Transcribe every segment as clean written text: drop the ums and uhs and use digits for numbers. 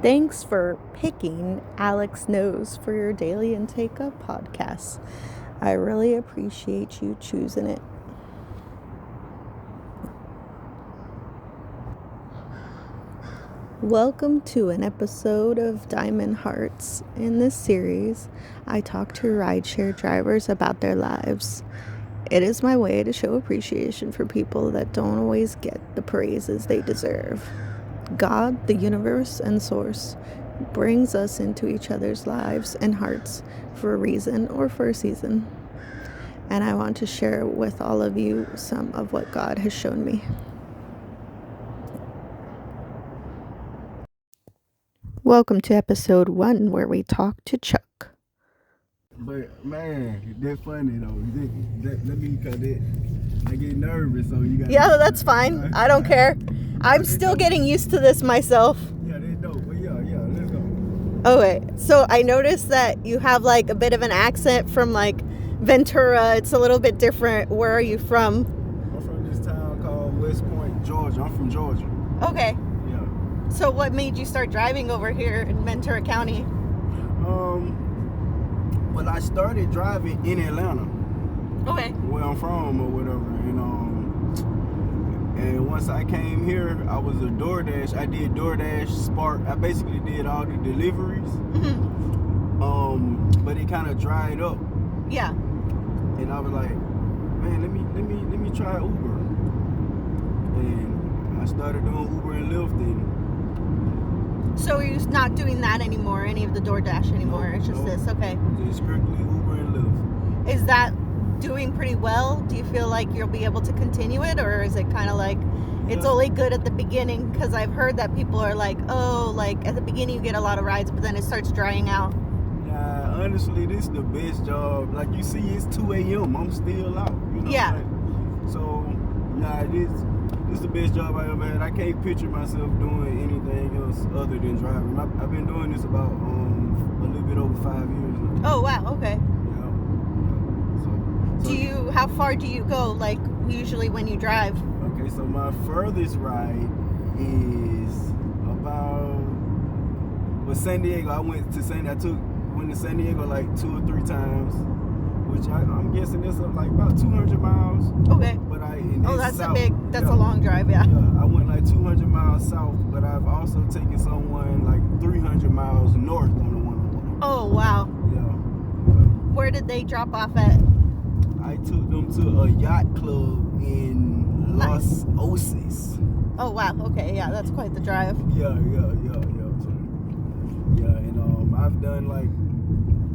Thanks for picking Alex Knows for your daily intake of podcasts. I really appreciate you choosing it. Welcome to an episode of Diamondheartz. In this series, I talk to rideshare drivers about their lives. It is my way to show appreciation for people that don't always get the praises they deserve. God, the universe, and source brings us into each other's lives and hearts for a reason or for a season. And I want to share with all of you some of what God has shown me. Welcome to episode 1, where we talk to Chuck. But man, that's funny though. Let me cut it. I get nervous, so you got. Yeah, that's fine. I don't care. I'm still getting used to this myself. Yeah, that's dope. But yeah, let's go. Okay, so I noticed that you have like a bit of an accent from like Ventura. It's a little bit different. Where are you from? I'm from this town called West Point, Georgia. I'm from Georgia. Okay. Yeah. So what made you start driving over here in Ventura County? Well, I started driving in Atlanta. Okay. Where I'm from or whatever, and once I came here, I was a DoorDash. I did DoorDash, Spark. I basically did all the deliveries. Mm-hmm. But it kind of dried up. Yeah. And I was like, man, let me try Uber. And I started doing Uber and Lyft. And so you're not doing that anymore, any of the DoorDash anymore? It's just this, okay. Just strictly Uber and Lyft. Is that doing pretty well? Do you feel like you'll be able to continue it, or is it kind of like it's only good at the beginning? Because I've heard that people are like, oh, like at the beginning you get a lot of rides, but then it starts drying out. Yeah, honestly, this is the best job. Like you see, it's 2 a.m. I'm still out. Yeah. Like, so, this is the best job I ever had. I can't picture myself doing anything else other than driving. I've been doing this about a little bit over 5 years now. Oh, wow, okay. So, how far do you go, like, usually when you drive? Okay, so my furthest ride is about, San Diego. I went to San Diego like 2 or 3 times, which I'm guessing it's like about 200 miles. Okay. But that's south. That's a long drive, yeah. I went like 200 miles south, but I've also taken someone like 300 miles north on the 101. Oh, wow. Yeah. Where did they drop off at? I took them to a yacht club in Los Osos. Oh, wow. Okay, yeah, that's quite the drive. Yeah. And I've done like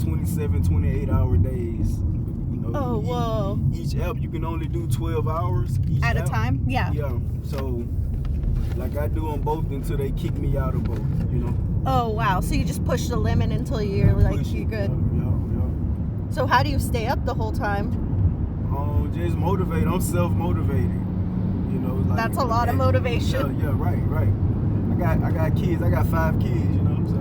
27, 28-hour days. Oh, whoa. Each app, you can only do 12 hours at a time? Yeah. Yeah, so like I do them both until they kick me out of both, Oh, wow. So you just push the limit until you're you're good. Yeah. So how do you stay up the whole time? Just motivate. I'm self-motivated. That's a lot of motivation. Yeah, right. I got kids. I got 5 kids, so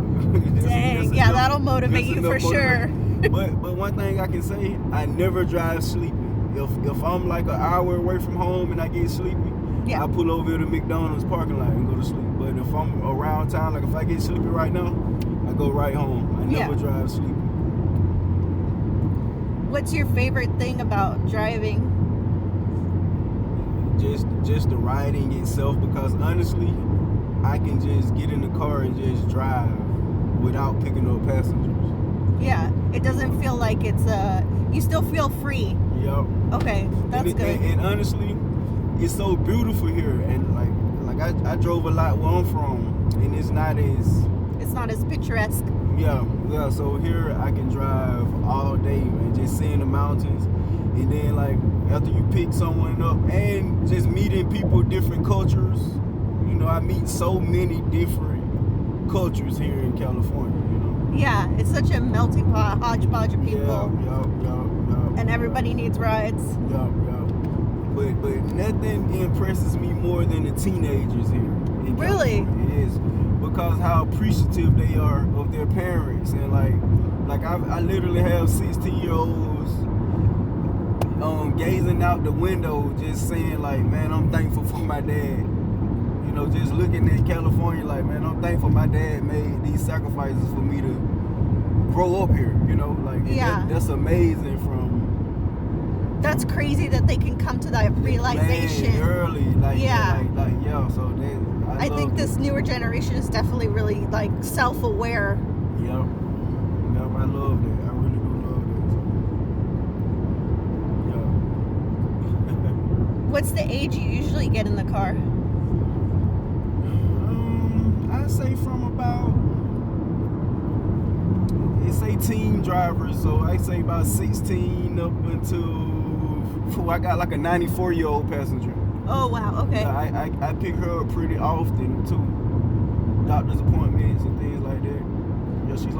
dang, yeah, that'll motivate you for sure. But one thing I can say, I never drive sleepy. If I'm like an hour away from home and I get sleepy, I pull over to McDonald's parking lot and go to sleep. But if I'm around town, like if I get sleepy right now, I go right home. I never drive sleepy. What's your favorite thing about driving? Just the riding itself, because honestly, I can just get in the car and just drive without picking up passengers. Yeah, it doesn't feel like it's you still feel free. Yep. Okay, that's good. And honestly, it's so beautiful here, and like I drove a lot where I'm from, and it's not as picturesque. Yeah. So here I can drive all day and just seeing the mountains, and then like after you pick someone up and just meeting people, different cultures. I meet so many different cultures here in California. Yeah, it's such a melting pot, hodgepodge of people. Yeah. And everybody needs rides. Yeah. But nothing impresses me more than the teenagers here in California. Really? It is, because how appreciative they are of their parents, and like I literally have 16-year-olds gazing out the window just saying like, man, I'm thankful for my dad. you know, just looking at California, like, man, I'm thankful my dad made these sacrifices for me to grow up here, you know, like, that's amazing. That's crazy that they can come to that realization early, so I think this newer generation is definitely really, like, self-aware. Yep, I love that. I really do love that. Yeah. What's the age you usually get in the car? I'd say from about, it's 18 drivers, so I'd say about 16 up until, I got like a 94-year-old passenger. Oh, wow, okay. Yeah, I pick her up pretty often, too. Doctor's appointments and things like that. Yeah, she's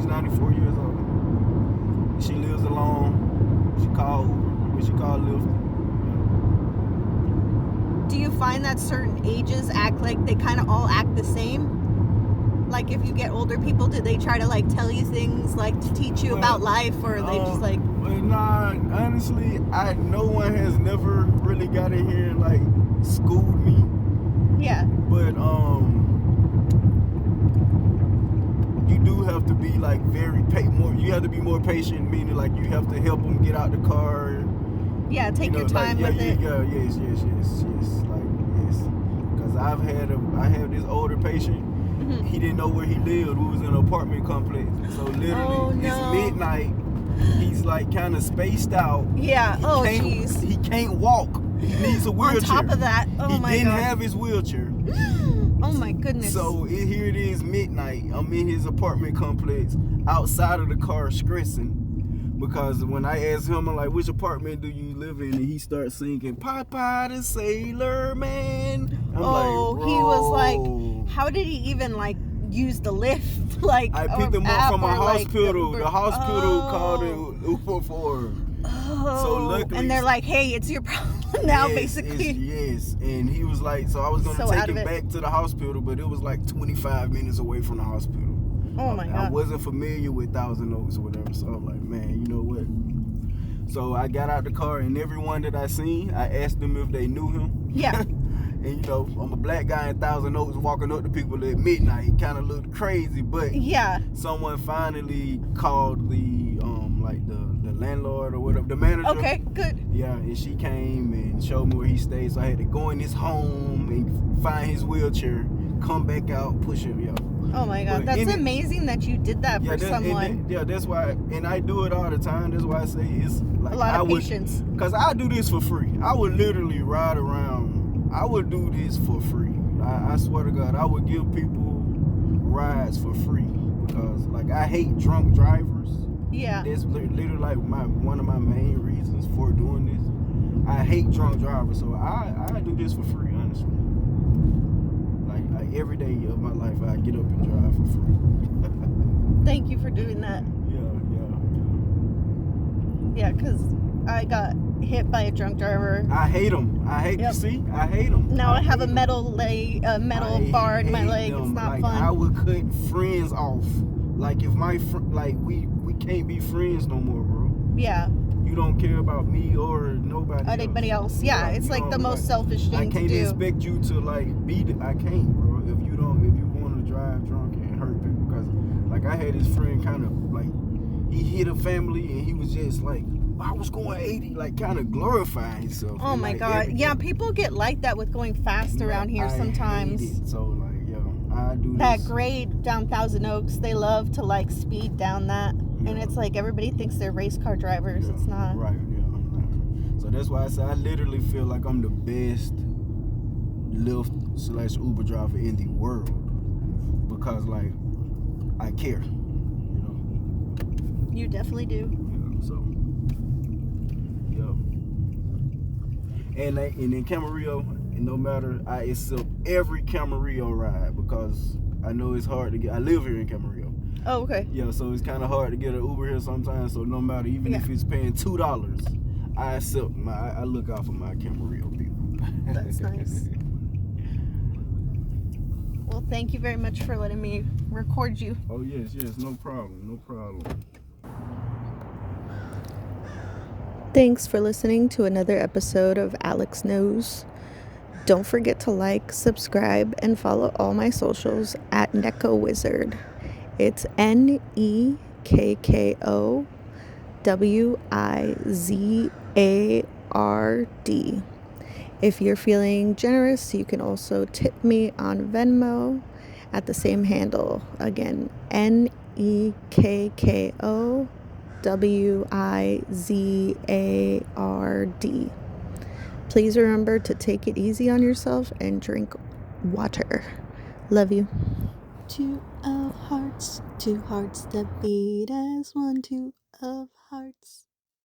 94 years old. She lives alone. She called Lyft. Do you find that certain ages act like they kind of all act the same? Like, if you get older people, do they try to, like, tell you things, like, to teach you about life, or are they just like... Nah, honestly, no one has never really got in here and, like, schooled me. Yeah. But, you do have to be, like, you have to be more patient, meaning, like, you have to help them get out the car. Yeah, take your time with it. Yes. Like, yes. Because I have this older patient. Mm-hmm. He didn't know where he lived. We was in an apartment complex. So literally, it's midnight. He's like kind of spaced out. Yeah. Jeez. He can't walk. He needs a wheelchair. On top of that, he didn't have his wheelchair. Oh my goodness. So here it is, midnight. I'm in his apartment complex, outside of the car, stressing. Because when I asked him, I'm like, which apartment do you live in? And he starts singing, Popeye the Sailor Man. He was like, how did he even, like, use the lift? Like, I picked him up from a hospital. The hospital called an Uber for him. So luckily, and they're like, hey, it's your problem now, basically. Yes. And he was like, so I was going to take him back to the hospital, but it was like 25 minutes away from the hospital. Oh my God. I wasn't familiar with Thousand Oaks or whatever, so I'm like, man, you know what? So I got out the car, and everyone that I seen, I asked them if they knew him. Yeah. And you know, I'm a black guy in Thousand Oaks walking up to people at midnight. Kind of looked crazy, but someone finally called the landlord or whatever, the manager. Okay, good. Yeah, and she came and showed me where he stayed, so I had to go in his home and find his wheelchair, come back out, push him. Yeah. Oh my God, that's amazing that you did that for someone. That's why, and I do it all the time. That's why I say it's like a lot of patience. Because I do this for free. I would literally ride around. I would do this for free. I swear to God, I would give people rides for free because, like, I hate drunk drivers. Yeah. That's literally like one of my main reasons for doing this. I hate drunk drivers, so I do this for free, honestly. Like every day of my life, I get up and drive for free. Thank you for doing that. Yeah, because I got hit by a drunk driver. I hate them. You see? I hate them. Now I have a metal bar in my leg. Them. It's not like, fun. I would cut friends off. Like if my we can't be friends no more, bro. Yeah. You don't care about me or anybody else. Yeah, it's like the most selfish thing to do. I can't expect you to like I can't, bro. If you want to drive drunk and hurt people, because like I had this friend kind of like he hit a family and he was just like, I was going 80, like kind of glorifying himself. Oh my God. Yeah, people get like that with going fast around here sometimes. Hate it. So like, I do that this. grade down Thousand Oaks, they love to like speed down that. And it's like everybody thinks they're race car drivers. It's not. Right, yeah. So that's why I say I literally feel like I'm the best Lyft/Uber driver in the world. Because like I care. You know. You definitely do. So and in Camarillo, and no matter, I accept every Camarillo ride because I know it's hard to get. I live here in Camarillo. Oh, okay. Yeah, so it's kind of hard to get an Uber here sometimes. So no matter, even if it's paying $2, I accept I look out for my Camarillo people. That's nice. Well, thank you very much for letting me record you. Oh yes, no problem. Thanks for listening to another episode of Alex Knows. Don't forget to like, subscribe, and follow all my socials at Neko Wizard. It's NEKKOWIZARD. If you're feeling generous, you can also tip me on Venmo at the same handle. Again, NEKKOWIZARD. Please remember to take it easy on yourself and drink water. Love you. Two of hearts that beat as one, two of hearts.